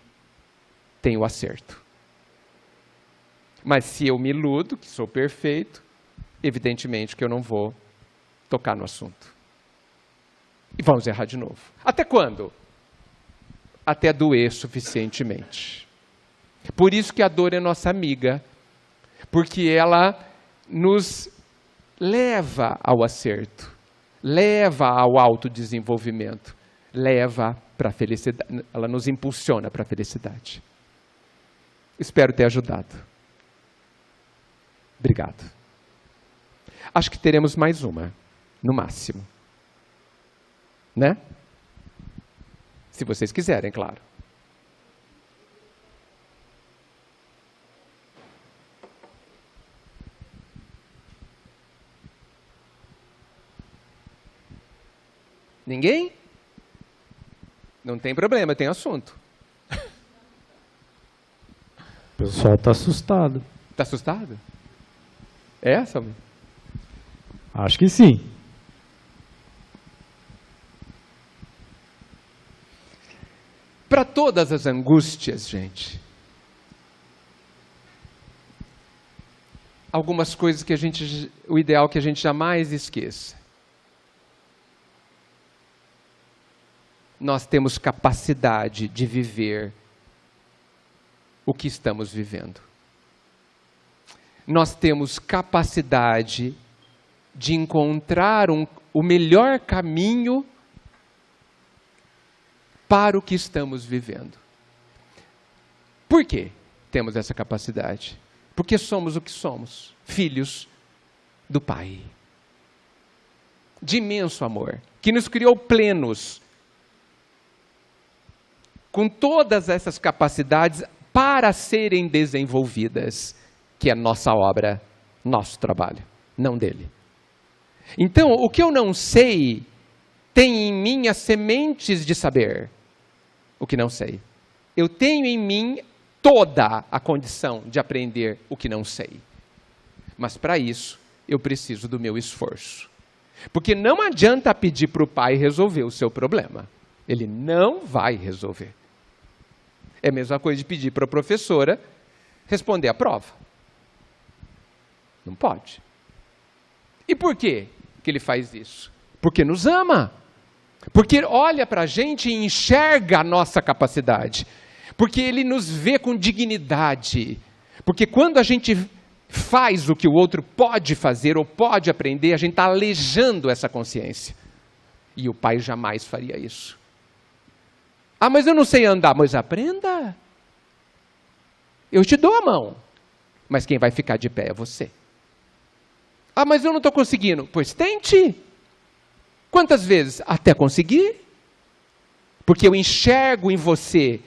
tem o acerto. Mas se eu me iludo, que sou perfeito, evidentemente que eu não vou tocar no assunto. E vamos errar de novo. Até quando? Até doer suficientemente. Por isso que a dor é nossa amiga, porque ela nos leva ao acerto, leva ao autodesenvolvimento, leva para a felicidade, ela nos impulsiona para a felicidade. Espero ter ajudado. Obrigado. Acho que teremos mais uma, no máximo. Né? Se vocês quiserem, claro. Ninguém? Não tem problema, tem assunto. O pessoal está assustado. Está assustado? É, Salve? Acho que sim. Para todas as angústias, gente, algumas coisas que o ideal é que a gente jamais esqueça. Nós temos capacidade de viver o que estamos vivendo. Nós temos capacidade de encontrar o melhor caminho para o que estamos vivendo. Por quê temos essa capacidade? Porque somos o que somos, filhos do Pai. De imenso amor, que nos criou plenos, com todas essas capacidades para serem desenvolvidas, que é nossa obra, nosso trabalho, não dele. Então, o que eu não sei, tem em mim as sementes de saber o que não sei. Eu tenho em mim toda a condição de aprender o que não sei. Mas para isso, eu preciso do meu esforço. Porque não adianta pedir para o pai resolver o seu problema. Ele não vai resolver. É a mesma coisa de pedir para a professora responder a prova. Não pode. E por quê que ele faz isso? Porque nos ama. Porque olha para a gente e enxerga a nossa capacidade. Porque ele nos vê com dignidade. Porque quando a gente faz o que o outro pode fazer ou pode aprender, a gente está alejando essa consciência. E o pai jamais faria isso. Ah, mas eu não sei andar. Mas aprenda. Eu te dou a mão. Mas quem vai ficar de pé é você. Ah, mas eu não estou conseguindo. Pois tente. Quantas vezes? Até conseguir. Porque eu enxergo em você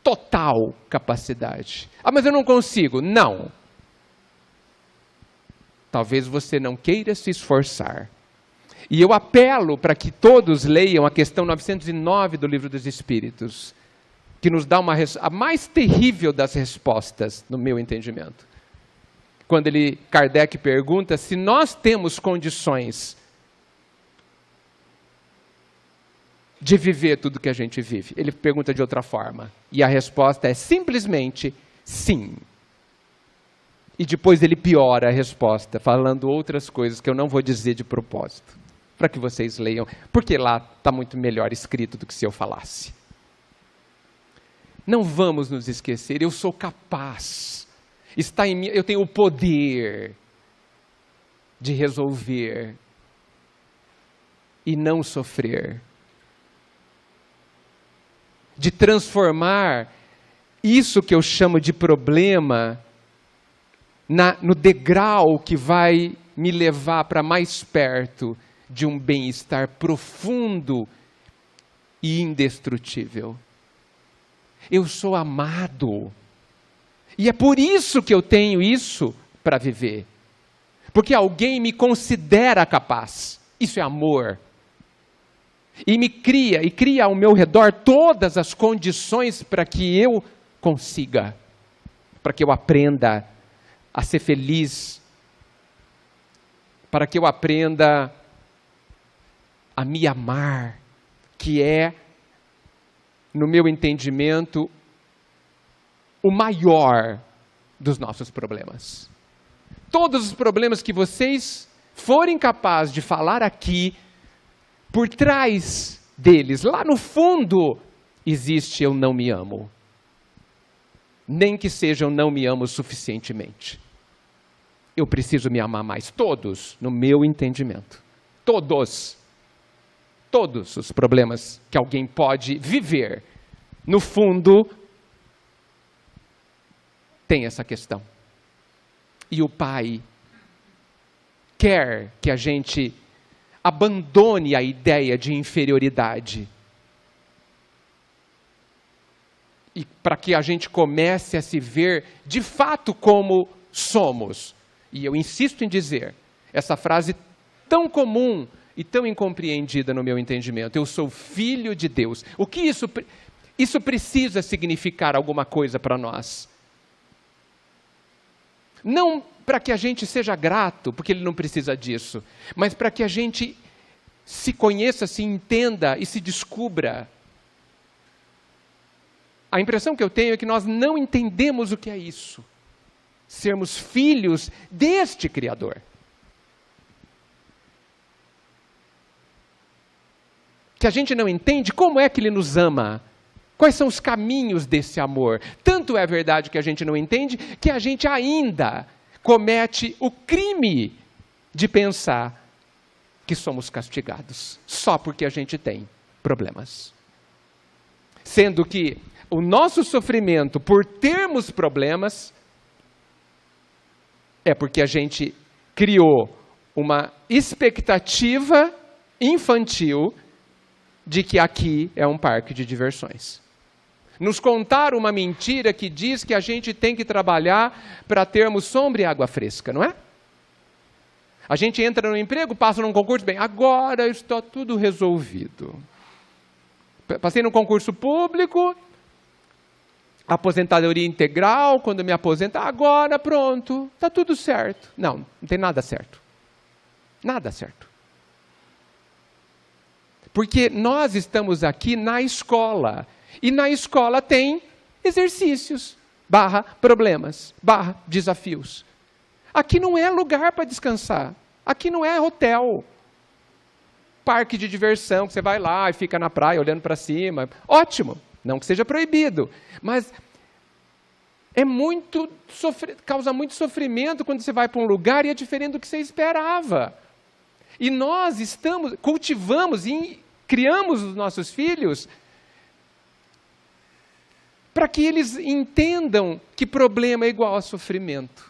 total capacidade. Ah, mas eu não consigo. Não. Talvez você não queira se esforçar. E eu apelo para que todos leiam a questão 909 do Livro dos Espíritos, que nos dá a mais terrível das respostas, no meu entendimento. Quando Kardec pergunta se nós temos condições de viver tudo que a gente vive. Ele pergunta de outra forma. E a resposta é simplesmente sim. E depois ele piora a resposta, falando outras coisas que eu não vou dizer de propósito, para que vocês leiam, porque lá está muito melhor escrito do que se eu falasse. Não vamos nos esquecer, eu sou capaz, está em mim, eu tenho o poder de resolver e não sofrer, de transformar isso que eu chamo de problema no degrau que vai me levar para mais perto de um bem-estar profundo e indestrutível. Eu sou amado. E é por isso que eu tenho isso para viver. Porque alguém me considera capaz. Isso é amor. E me cria ao meu redor todas as condições para que eu consiga. para que eu aprenda a ser feliz, para que eu aprenda a me amar, que é, no meu entendimento, o maior dos nossos problemas. Todos os problemas que vocês forem capazes de falar aqui, por trás deles, lá no fundo, existe eu não me amo. Nem que seja eu não me amo suficientemente. Eu preciso me amar mais. Todos, no meu entendimento. Todos. Todos os problemas que alguém pode viver, no fundo, tem essa questão. E o Pai quer que a gente abandone a ideia de inferioridade. E para que a gente comece a se ver de fato como somos. E eu insisto em dizer, essa frase tão comum e tão incompreendida no meu entendimento, eu sou filho de Deus. O que isso precisa significar alguma coisa para nós. Não para que a gente seja grato, porque ele não precisa disso, mas para que a gente se conheça, se entenda e se descubra. A impressão que eu tenho é que nós não entendemos o que é isso. Sermos filhos deste Criador. Que a gente não entende como é que Ele nos ama. Quais são os caminhos desse amor? Tanto é verdade que a gente não entende, que a gente ainda comete o crime de pensar que somos castigados, só porque a gente tem problemas. Sendo que o nosso sofrimento por termos problemas é porque a gente criou uma expectativa infantil de que aqui é um parque de diversões. Nos contaram uma mentira que diz que a gente tem que trabalhar para termos sombra e água fresca, não é? A gente entra no emprego, passa num concurso, bem, agora está tudo resolvido. Passei no concurso público, aposentadoria integral, quando me aposentar, agora pronto, está tudo certo. Não tem nada certo. Nada certo. Porque nós estamos aqui na escola. E na escola tem exercícios, problemas, desafios. Aqui não é lugar para descansar. Aqui não é hotel. Parque de diversão, que você vai lá e fica na praia olhando para cima. Ótimo, não que seja proibido. Mas causa muito sofrimento quando você vai para um lugar e é diferente do que você esperava. E nós cultivamos e criamos os nossos filhos para que eles entendam que problema é igual a sofrimento.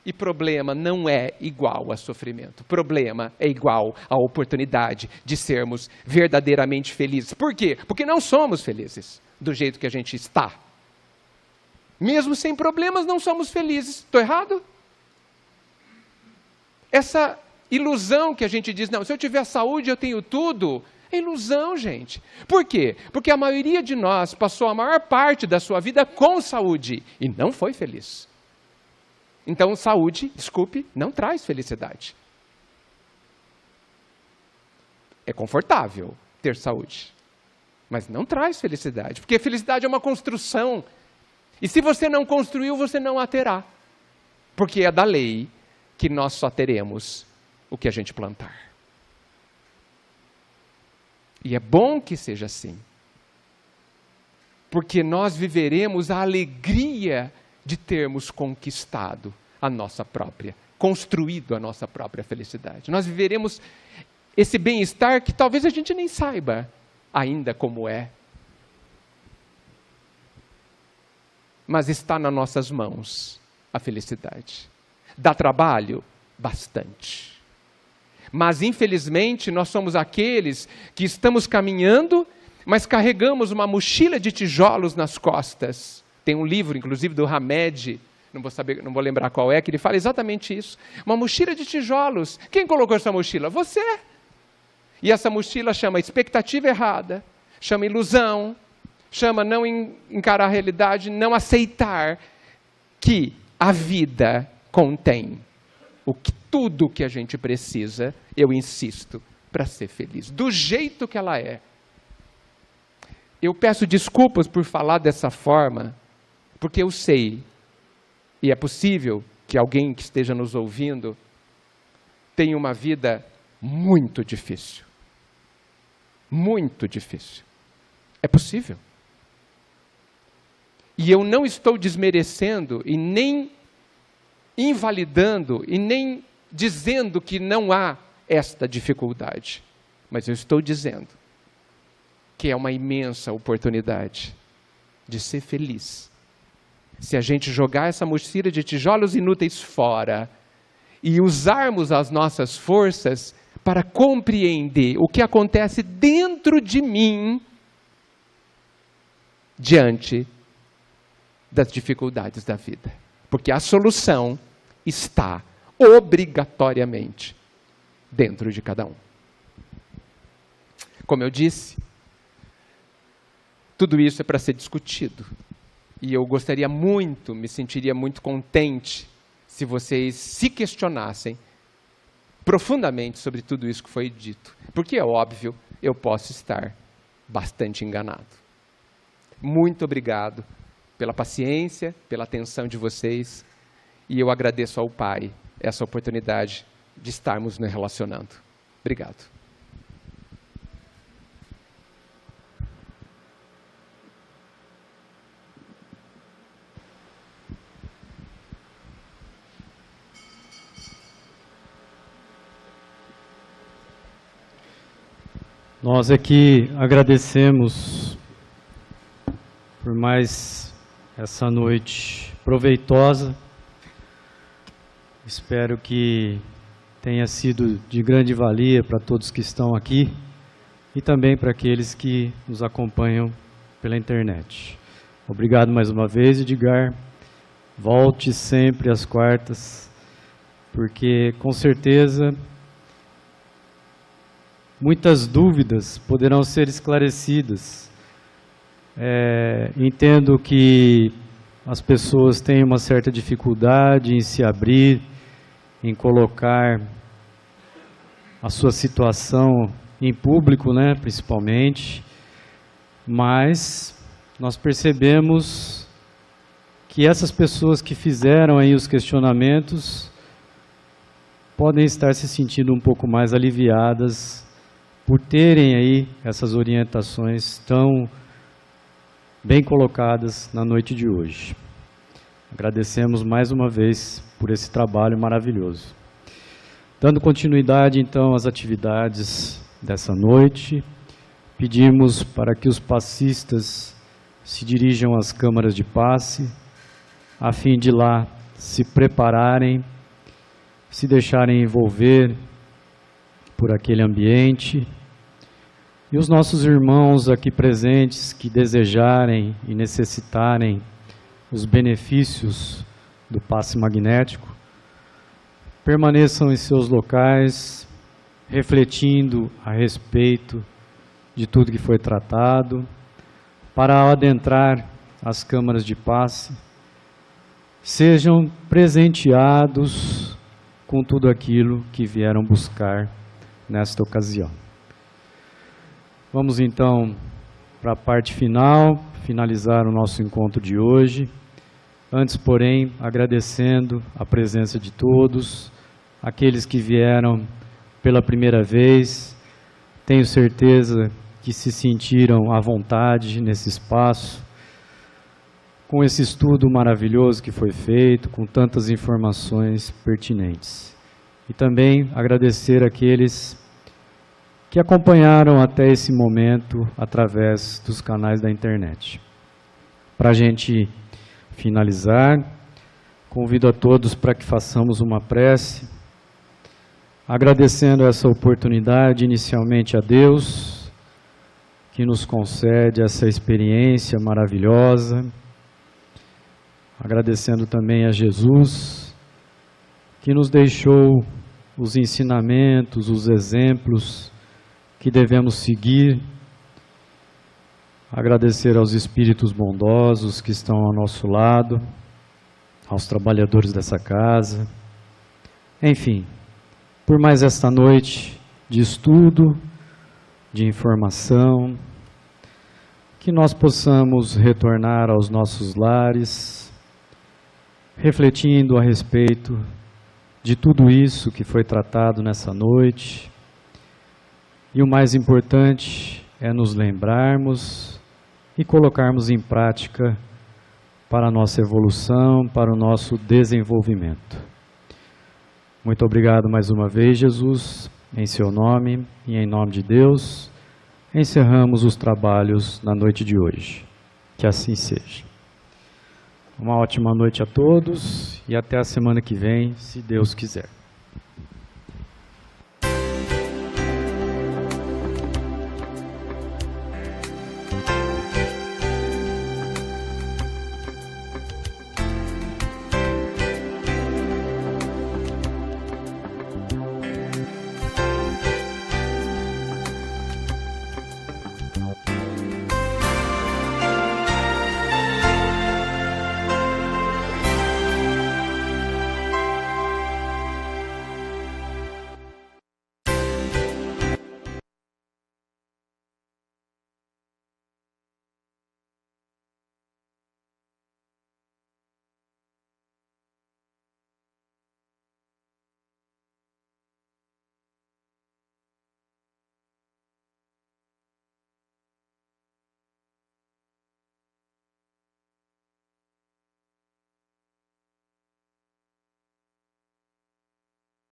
E problema não é igual a sofrimento. Problema é igual à oportunidade de sermos verdadeiramente felizes. Por quê? Porque não somos felizes do jeito que a gente está. Mesmo sem problemas, não somos felizes. Estou errado? Essa ilusão que a gente diz, não, se eu tiver saúde eu tenho tudo, é ilusão, gente. Por quê? Porque a maioria de nós passou a maior parte da sua vida com saúde e não foi feliz. Então, saúde, desculpe, não traz felicidade. É confortável ter saúde, mas não traz felicidade, porque felicidade é uma construção. E se você não construiu, você não a terá. Porque é da lei que nós só teremos o que a gente plantar. E é bom que seja assim. Porque nós viveremos a alegria de termos conquistado construído a nossa própria felicidade. Nós viveremos esse bem-estar que talvez a gente nem saiba ainda como é. Mas está nas nossas mãos a felicidade. Dá trabalho? Bastante. Mas, infelizmente, nós somos aqueles que estamos caminhando, mas carregamos uma mochila de tijolos nas costas. Tem um livro, inclusive, do Hamed, não vou lembrar qual é, que ele fala exatamente isso. Uma mochila de tijolos. Quem colocou essa mochila? Você. E essa mochila chama expectativa errada, chama ilusão, chama não encarar a realidade, não aceitar que a vida contém tudo o que a gente precisa, eu insisto, para ser feliz, do jeito que ela é. Eu peço desculpas por falar dessa forma, porque eu sei, e é possível que alguém que esteja nos ouvindo tenha uma vida muito difícil. Muito difícil. É possível. E eu não estou desmerecendo e nem invalidando e nem dizendo que não há esta dificuldade. Mas eu estou dizendo que é uma imensa oportunidade de ser feliz. Se a gente jogar essa mochila de tijolos inúteis fora e usarmos as nossas forças para compreender o que acontece dentro de mim diante das dificuldades da vida. Porque a solução está obrigatoriamente dentro de cada um. Como eu disse, tudo isso é para ser discutido. E eu gostaria muito, me sentiria muito contente se vocês se questionassem profundamente sobre tudo isso que foi dito. Porque é óbvio, eu posso estar bastante enganado. Muito obrigado pela paciência, pela atenção de vocês. E eu agradeço ao Pai essa oportunidade de estarmos nos relacionando. Obrigado. Nós aqui agradecemos por mais essa noite proveitosa. Espero que tenha sido de grande valia para todos que estão aqui e também para aqueles que nos acompanham pela internet. Obrigado mais uma vez, Edgar. Volte sempre às quartas, porque com certeza muitas dúvidas poderão ser esclarecidas. Entendo que as pessoas têm uma certa dificuldade em se abrir, em colocar a sua situação em público, né, principalmente, mas nós percebemos que essas pessoas que fizeram aí os questionamentos podem estar se sentindo um pouco mais aliviadas por terem aí essas orientações tão bem colocadas na noite de hoje. Agradecemos mais uma vez por esse trabalho maravilhoso. Dando continuidade então às atividades dessa noite, pedimos para que os passistas se dirijam às câmaras de passe, a fim de lá se prepararem, se deixarem envolver por aquele ambiente. E os nossos irmãos aqui presentes que desejarem e necessitarem os benefícios do passe magnético, permaneçam em seus locais, refletindo a respeito de tudo que foi tratado, para ao adentrar as câmaras de passe, sejam presenteados com tudo aquilo que vieram buscar nesta ocasião. Vamos então para a parte final, finalizar o nosso encontro de hoje. Antes, porém, agradecendo a presença de todos, aqueles que vieram pela primeira vez. Tenho certeza que se sentiram à vontade nesse espaço, com esse estudo maravilhoso que foi feito, com tantas informações pertinentes. E também agradecer aqueles que acompanharam até esse momento através dos canais da internet. Para a gente finalizar, convido a todos para que façamos uma prece, agradecendo essa oportunidade inicialmente a Deus, que nos concede essa experiência maravilhosa, agradecendo também a Jesus, que nos deixou os ensinamentos, os exemplos que devemos seguir, agradecer aos espíritos bondosos que estão ao nosso lado, aos trabalhadores dessa casa. Enfim, por mais esta noite de estudo, de informação, que nós possamos retornar aos nossos lares, refletindo a respeito de tudo isso que foi tratado nessa noite. E o mais importante é nos lembrarmos e colocarmos em prática para a nossa evolução, para o nosso desenvolvimento. Muito obrigado mais uma vez, Jesus, em seu nome e em nome de Deus. Encerramos os trabalhos na noite de hoje. Que assim seja. Uma ótima noite a todos e até a semana que vem, se Deus quiser.